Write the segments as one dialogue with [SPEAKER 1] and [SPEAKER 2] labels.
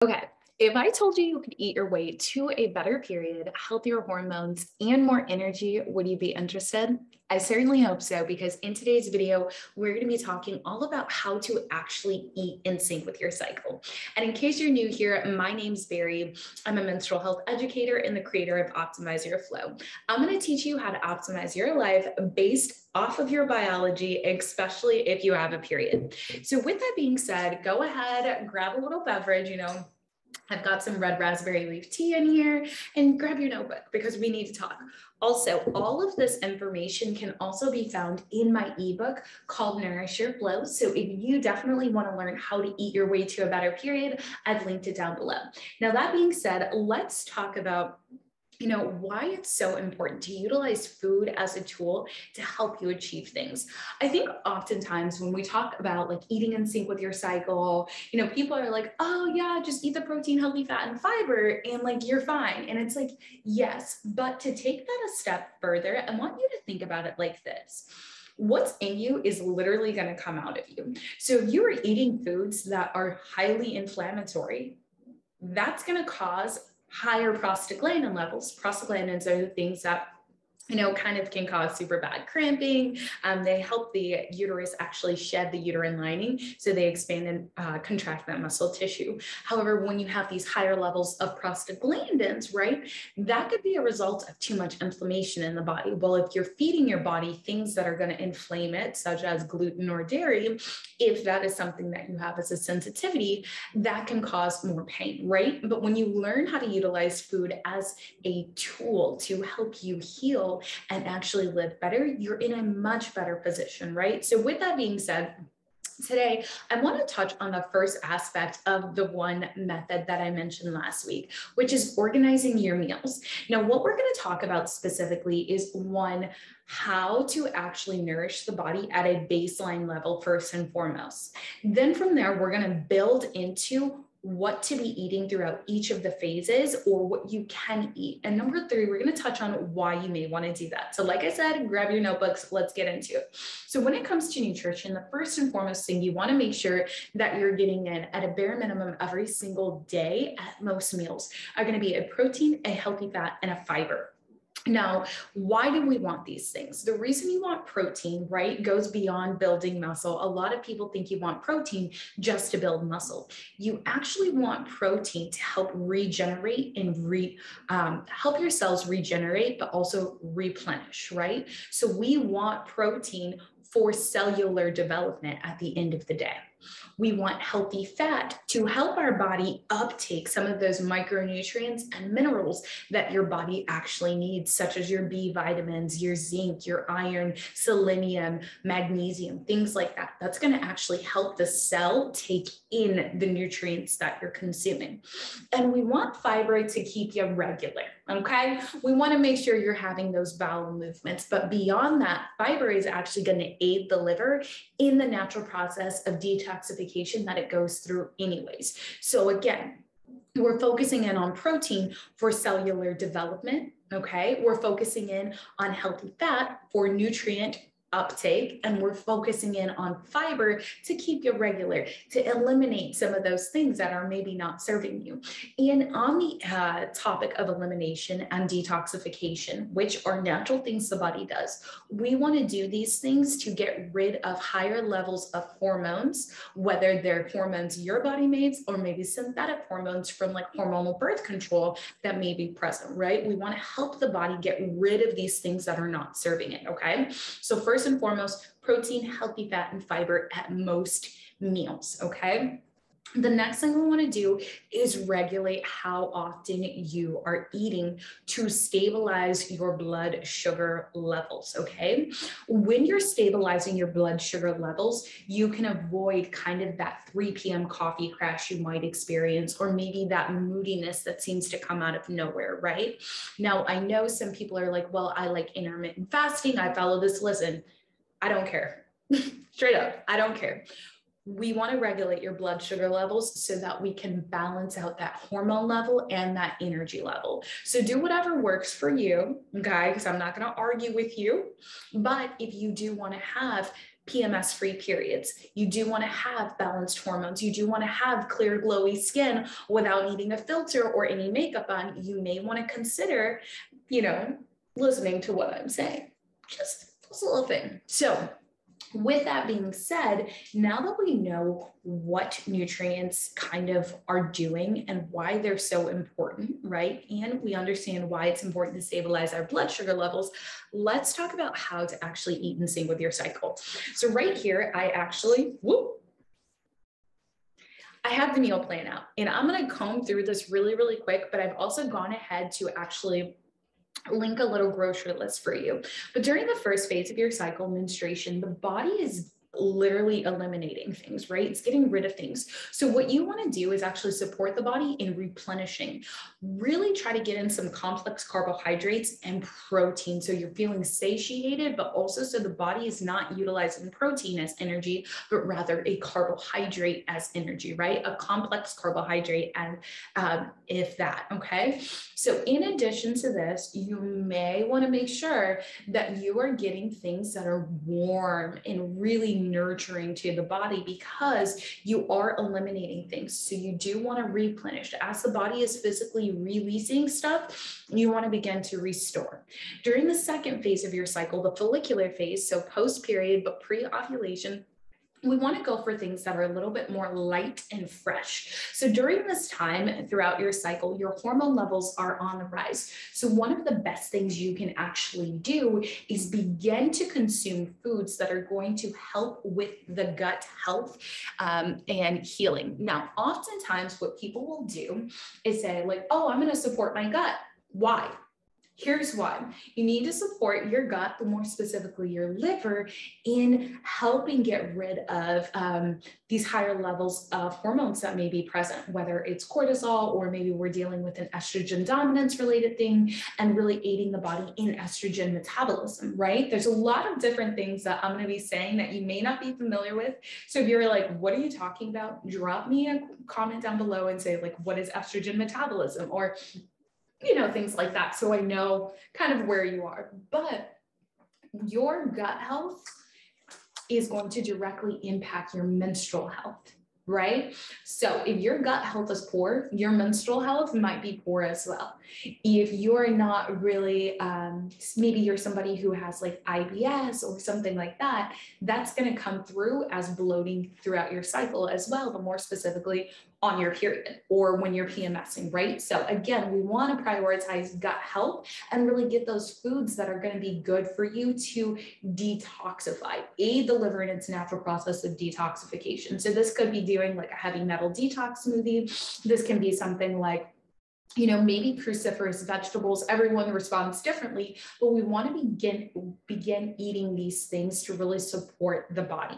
[SPEAKER 1] Okay, if I told you you could eat your way to a better period, healthier hormones, and more energy, would you be interested? I certainly hope so, because in today's video, we're going to be talking all about how to actually eat in sync with your cycle. And in case you're new here, my name's Barry. I'm a menstrual health educator and the creator of Optimize Your Flow. I'm going to teach you how to optimize your life based off of your biology, especially if you have a period. So with that being said, go ahead, grab a little beverage, I've got some red raspberry leaf tea in here, and grab your notebook because we need to talk. Also, all of this information can also be found in my ebook called Nourish Your Flow. So if you definitely want to learn how to eat your way to a better period, I've linked it down below. Now, that being said, let's talk about why it's so important to utilize food as a tool to help you achieve things. I think oftentimes when we talk about like eating in sync with your cycle, people are like, oh yeah, just eat the protein, healthy fat, and fiber, and like you're fine. And it's like, yes, but to take that a step further, I want you to think about it like this. What's in you is literally going to come out of you. So if you are eating foods that are highly inflammatory, that's going to cause higher prostaglandin levels. Prostaglandins are the things that kind of can cause super bad cramping. They help the uterus actually shed the uterine lining, so they expand and contract that muscle tissue. However, when you have these higher levels of prostaglandins, right, that could be a result of too much inflammation in the body. Well, if you're feeding your body things that are going to inflame it, such as gluten or dairy, if that is something that you have as a sensitivity, that can cause more pain, right? But when you learn how to utilize food as a tool to help you heal and actually live better, you're in a much better position, right? So with that being said, today, I want to touch on the first aspect of the one method that I mentioned last week, which is organizing your meals. Now, what we're going to talk about specifically is one, how to actually nourish the body at a baseline level first and foremost. Then from there, we're going to build into what to be eating throughout each of the phases or what you can eat. And number three, we're going to touch on why you may want to do that. So like I said, grab your notebooks, let's get into it. So when it comes to nutrition, the first and foremost thing you want to make sure that you're getting in at a bare minimum every single day at most meals are going to be a protein, a healthy fat, and a fiber. Now, why do we want these things? The reason you want protein, right, goes beyond building muscle. A lot of people think you want protein just to build muscle. You actually want protein to help regenerate and help your cells regenerate, but also replenish, right? So we want protein for cellular development at the end of the day. We want healthy fat to help our body uptake some of those micronutrients and minerals that your body actually needs, such as your B vitamins, your zinc, your iron, selenium, magnesium, things like that. That's going to actually help the cell take in the nutrients that you're consuming. And we want fiber to keep you regular, okay? We want to make sure you're having those bowel movements, but beyond that, fiber is actually going to aid the liver in the natural process of detoxification that it goes through anyways. So again, we're focusing in on protein for cellular development, okay? We're focusing in on healthy fat for nutrient uptake, and we're focusing in on fiber to keep you regular, to eliminate some of those things that are maybe not serving you. And on the topic of elimination and detoxification, which are natural things the body does, we want to do these things to get rid of higher levels of hormones, whether they're hormones your body makes or maybe synthetic hormones from like hormonal birth control that may be present, right? We want to help the body get rid of these things that are not serving it, okay? So first and foremost, protein, healthy fat, and fiber at most meals, okay? The next thing we want to do is regulate how often you are eating to stabilize your blood sugar levels, okay? When you're stabilizing your blood sugar levels, you can avoid kind of that 3 p.m. coffee crash you might experience, or maybe that moodiness that seems to come out of nowhere, right? Now, I know some people are like, well, I like intermittent fasting, I follow this. Listen, I don't care. Straight up, I don't care. We want to regulate your blood sugar levels so that we can balance out that hormone level and that energy level. So do whatever works for you, okay? Because I'm not going to argue with you. But if you do want to have PMS-free periods. You do want to have balanced hormones. You do want to have clear, glowy skin without needing a filter or any makeup on. You may want to consider, listening to what I'm saying. Just a little thing. So with that being said, now that we know what nutrients kind of are doing and why they're so important, right? And we understand why it's important to stabilize our blood sugar levels, let's talk about how to actually eat in sync with your cycle. So right here, I have the meal plan out, and I'm going to comb through this really, really quick, but I've also gone ahead to actually link a little grocery list for you. But during the first phase of your cycle, menstruation, the body is literally eliminating things, right? It's getting rid of things. So what you want to do is actually support the body in replenishing. Really try to get in some complex carbohydrates and protein, so you're feeling satiated, but also so the body is not utilizing protein as energy, but rather a carbohydrate as energy, right? A complex carbohydrate, and if that, okay? So in addition to this, you may want to make sure that you are getting things that are warm and really nurturing to the body, because you are eliminating things. So you do want to replenish. As the body is physically releasing stuff, you want to begin to restore. During the second phase of your cycle, the follicular phase, so post-period but pre-ovulation, we want to go for things that are a little bit more light and fresh. So during this time throughout your cycle, your hormone levels are on the rise. So one of the best things you can actually do is begin to consume foods that are going to help with the gut health and healing. Now, oftentimes what people will do is say like, oh, I'm going to support my gut. Why? Here's why. You need to support your gut, but more specifically your liver, in helping get rid of these higher levels of hormones that may be present, whether it's cortisol, or maybe we're dealing with an estrogen dominance related thing, and really aiding the body in estrogen metabolism, right? There's a lot of different things that I'm going to be saying that you may not be familiar with. So if you're like, what are you talking about? Drop me a comment down below and say like, what is estrogen metabolism? Or things like that. So I know kind of where you are, but your gut health is going to directly impact your menstrual health, right? So if your gut health is poor, your menstrual health might be poor as well. If you're not really, maybe you're somebody who has like IBS or something like that, that's going to come through as bloating throughout your cycle as well, but more specifically on your period or when you're PMSing, right? So again, we want to prioritize gut health and really get those foods that are going to be good for you to detoxify, aid the liver in its natural process of detoxification. So this could be doing like a heavy metal detox smoothie. This can be something like, maybe cruciferous vegetables. Everyone responds differently, but we want to begin eating these things to really support the body.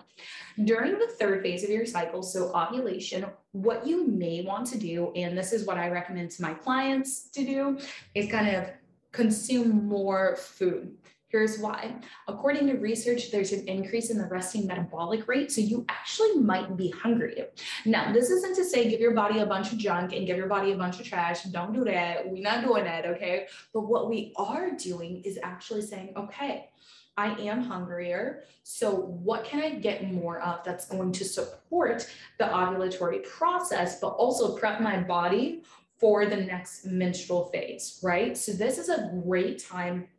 [SPEAKER 1] During the third phase of your cycle, so ovulation, what you may want to do, and this is what I recommend to my clients to do, is kind of consume more food. Here's why. According to research, there's an increase in the resting metabolic rate, so you actually might be hungry. Now, this isn't to say give your body a bunch of junk and give your body a bunch of trash. Don't do that. We're not doing that, okay? But what we are doing is actually saying, okay, I am hungrier, so what can I get more of that's going to support the ovulatory process, but also prep my body for the next menstrual phase, right? So this is a great time,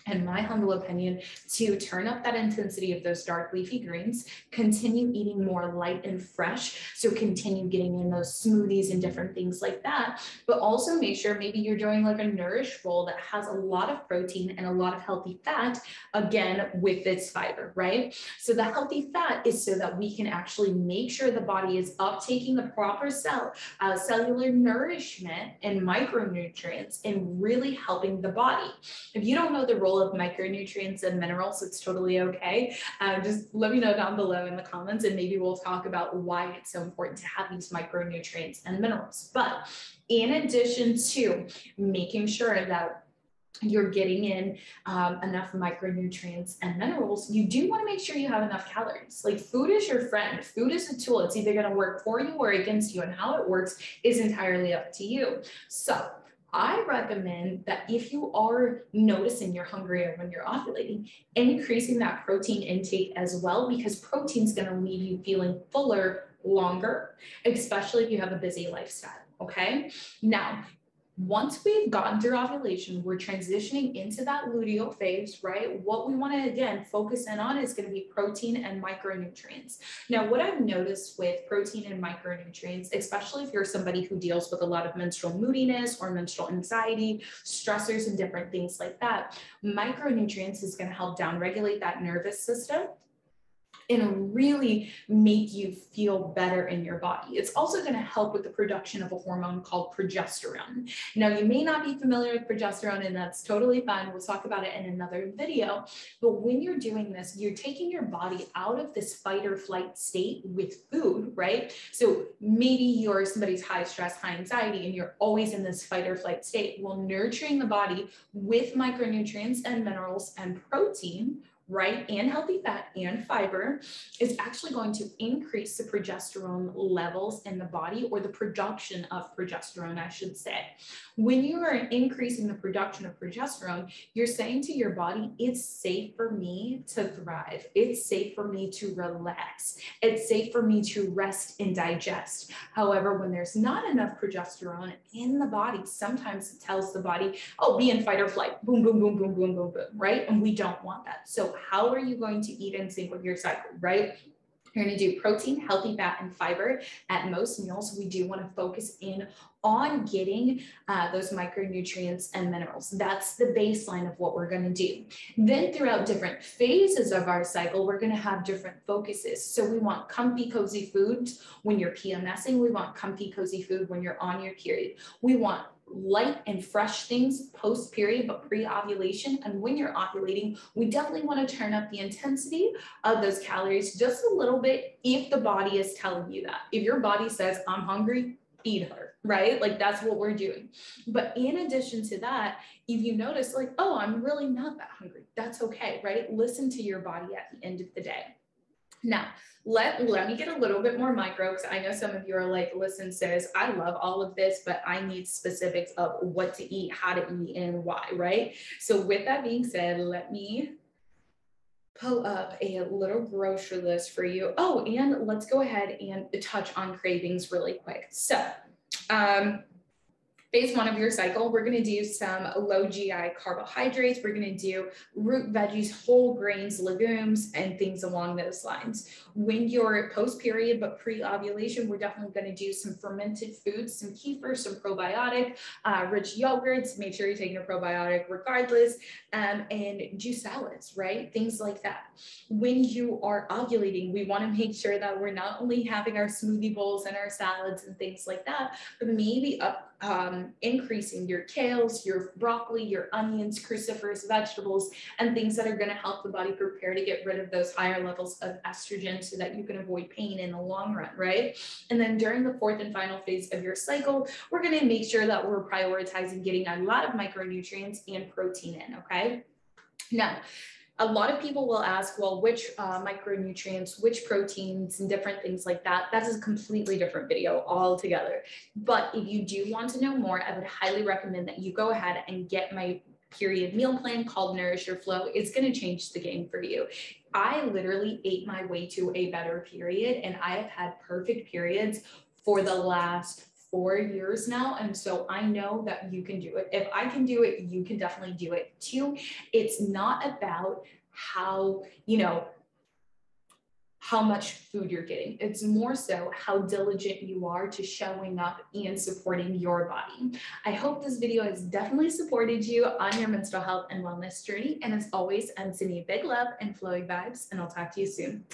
[SPEAKER 1] in my humble opinion, to turn up that intensity of those dark leafy greens, continue eating more light and fresh. So continue getting in those smoothies and different things like that, but also make sure maybe you're doing like a Nourish bowl that has a lot of protein and a lot of healthy fat, again, with its fiber, right? So the healthy fat is so that we can actually make sure the body is uptaking the proper cellular nourishment and micronutrients and really helping the body. If you don't know the role of micronutrients and minerals, it's totally okay. Just let me know down below in the comments, and maybe we'll talk about why it's so important to have these micronutrients and minerals. But in addition to making sure that you're getting in enough micronutrients and minerals, you do want to make sure you have enough calories. Like, food is your friend. Food is a tool. It's either going to work for you or against you, and how it works is entirely up to you. So I recommend that if you are noticing you're hungrier when you're ovulating, increasing that protein intake as well, because protein is going to leave you feeling fuller longer, especially if you have a busy lifestyle. Okay. Now, once we've gotten through ovulation, we're transitioning into that luteal phase, right? What we want to, again, focus in on is going to be protein and micronutrients. Now, what I've noticed with protein and micronutrients, especially if you're somebody who deals with a lot of menstrual moodiness or menstrual anxiety, stressors, and different things like that, micronutrients is going to help downregulate that nervous system and really make you feel better in your body. It's also going to help with the production of a hormone called progesterone. Now, you may not be familiar with progesterone, and that's totally fine. We'll talk about it in another video. But when you're doing this, you're taking your body out of this fight or flight state with food, right? So maybe you're somebody's high stress, high anxiety, and you're always in this fight or flight state. Well, nurturing the body with micronutrients and minerals and protein, right, and healthy fat and fiber is actually going to increase the progesterone levels in the body, or the production of progesterone, I should say. When you are increasing the production of progesterone, you're saying to your body, it's safe for me to thrive. It's safe for me to relax. It's safe for me to rest and digest. However, when there's not enough progesterone in the body, sometimes it tells the body, oh, be in fight or flight, boom, boom, boom, boom, boom, boom, boom, right? And we don't want that. So how are you going to eat in sync with your cycle, right? You're going to do protein, healthy fat, and fiber at most meals. We do want to focus in on getting those micronutrients and minerals. That's the baseline of what we're going to do. Then throughout different phases of our cycle, we're going to have different focuses. So we want comfy, cozy foods when you're PMSing. We want comfy, cozy food when you're on your period. We want light and fresh things post-period, but pre-ovulation. And when you're ovulating, we definitely want to turn up the intensity of those calories just a little bit if the body is telling you that. If your body says, I'm hungry, feed her, right? Like that's what we're doing. But in addition to that, if you notice like, oh, I'm really not that hungry, that's okay, right? Listen to your body at the end of the day. Now, let me get a little bit more micro, because I know some of you are like, listen, sis, I love all of this, but I need specifics of what to eat, how to eat, and why, right? So with that being said, let me pull up a little grocery list for you. Oh, and let's go ahead and touch on cravings really quick. So, phase one of your cycle, we're going to do some low GI carbohydrates. We're going to do root veggies, whole grains, legumes, and things along those lines. When you're post-period but pre-ovulation, we're definitely going to do some fermented foods, some kefir, some probiotic, rich yogurts. Make sure you're taking a probiotic regardless, and juice salads, right? Things like that. When you are ovulating, we want to make sure that we're not only having our smoothie bowls and our salads and things like that, but maybe increasing your kales, your broccoli, your onions, cruciferous vegetables, and things that are going to help the body prepare to get rid of those higher levels of estrogen so that you can avoid pain in the long run, right? And then during the fourth and final phase of your cycle, we're going to make sure that we're prioritizing getting a lot of micronutrients and protein in, okay? Now, a lot of people will ask, well, which micronutrients, which proteins, and different things like that. That is a completely different video altogether. But if you do want to know more, I would highly recommend that you go ahead and get my period meal plan called Nourish Your Flow. It's going to change the game for you. I literally ate my way to a better period, and I have had perfect periods for the last 4 years now. And so I know that you can do it. If I can do it, you can definitely do it too. It's not about how, how much food you're getting. It's more so how diligent you are to showing up and supporting your body. I hope this video has definitely supported you on your menstrual health and wellness journey. And as always, I'm sending you big love and flowy vibes, and I'll talk to you soon.